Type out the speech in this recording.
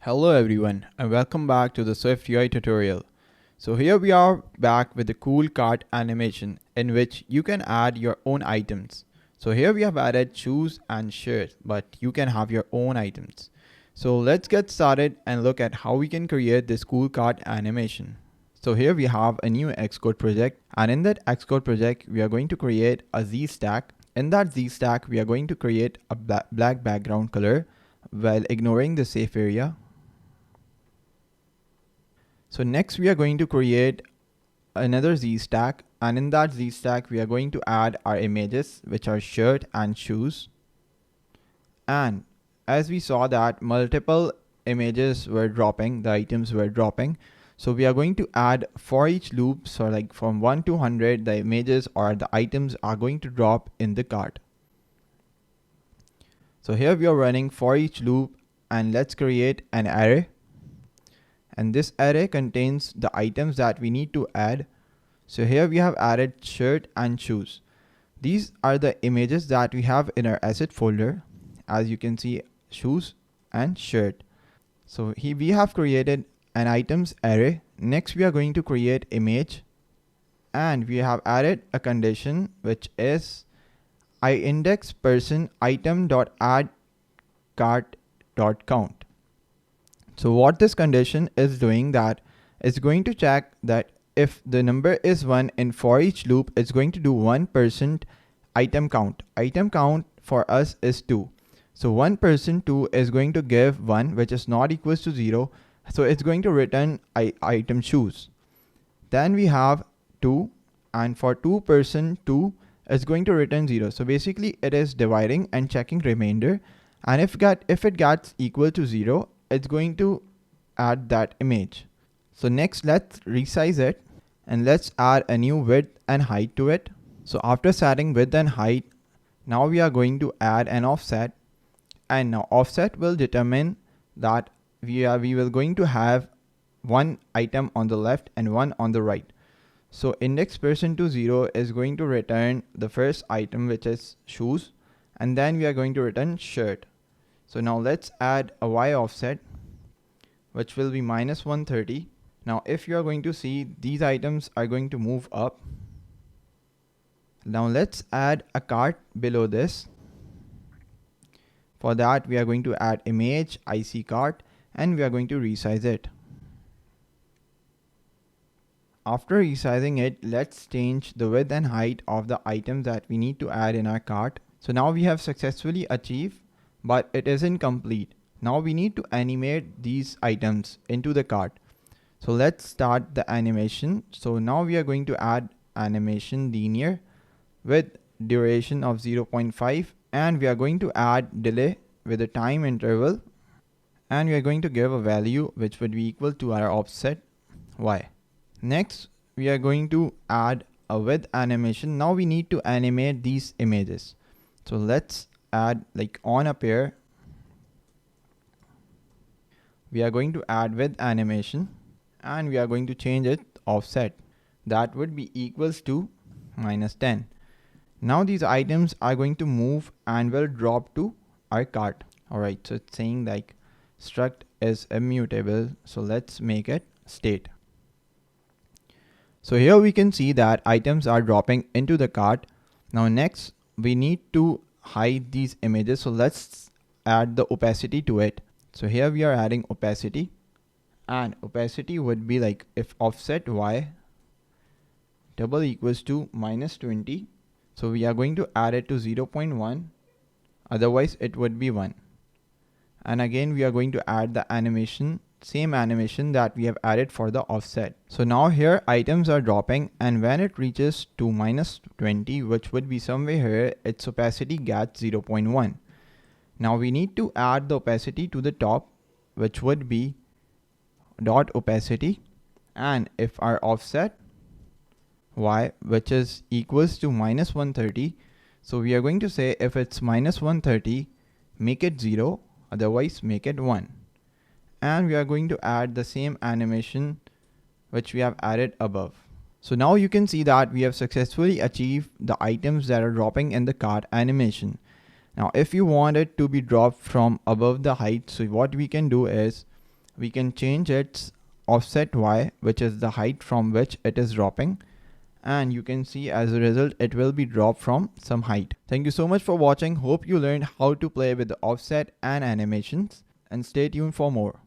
Hello everyone and welcome back to the SwiftUI tutorial. So here we are back with the cool cart animation in which you can add your own items. So here we have added shoes and shirts, but you can have your own items. So let's get started and look at how we can create this cool cart animation. So here we have a new Xcode project, and in that Xcode project we are going to create a Z stack. In that Z stack we are going to create a black background color while ignoring the safe area. So next we are going to create another Z stack, and in that Z stack we are going to add our images, which are shirt and shoes. And as we saw that multiple images were dropping, the items were dropping. So we are going to add for each loop. So like from 1 to 100, the images or the items are going to drop in the cart. So here we are running for each loop, and let's create an array. And this array contains the items that we need to add. So here we have added shirt and shoes. These are the images that we have in our asset folder. As you can see, shoes and shirt. So here we have created an items array. Next we are going to create image, and we have added a condition which is iIndexPersonItem.addCart.count. So what this condition is doing, that it's going to check that if the number is 1 in for each loop, it's going to do 1% item count. Item count for us is 2. So 1% 2 is going to give 1, which is not equals to 0. So it's going to return item shoes. Then we have 2, and for 2% 2 is going to return 0. So basically it is dividing and checking remainder. And if it gets equal to 0, it's going to add that image. So next let's resize it, and let's add a new width and height to it. So after setting width and height, now we are going to add an offset, and now offset will determine that we will going to have one item on the left and one on the right. So index person to 0 is going to return the first item, which is shoes, and then we are going to return shirt. So now let's add a Y offset, which will be minus 130. Now if you are going to see, these items are going to move up. Now let's add a cart below this. For that we are going to add image IC cart, and we are going to resize it. After resizing it, let's change the width and height of the items that we need to add in our cart. So now we have successfully achieved, but it isn't complete. Now we need to animate these items into the cart. So let's start the animation. So now we are going to add animation linear with duration of 0.5, and we are going to add delay with a time interval, and we are going to give a value which would be equal to our offset Y. Next we are going to add a width animation. Now we need to animate these images. So let's add like on a pair. We are going to add width animation, and we are going to change it offset. That would be equals to -10. Now these items are going to move and will drop to our cart. Alright, so it's saying like struct is immutable. So let's make it state. So here we can see that items are dropping into the cart. Now next we need to hide these images. So let's add the opacity to it. So here we are adding opacity, and opacity would be like if offset Y double equals to -20. So we are going to add it to 0.1, otherwise it would be 1. And again we are going to add the animation, same animation that we have added for the offset. So now here items are dropping, and when it reaches to -20, which would be somewhere here, its opacity gets 0.1. Now we need to add the opacity to the top, which would be dot opacity, and if our offset Y, which is equals to -130, so we are going to say if it's -130, make it 0, otherwise make it 1. And we are going to add the same animation which we have added above. So now you can see that we have successfully achieved the items that are dropping in the cart animation. Now if you want it to be dropped from above the height, so what we can do is we can change its offset y, which is the height from which it is dropping. And you can see as a result, it will be dropped from some height. Thank you so much for watching. Hope you learned how to play with the offset and animations, and stay tuned for more.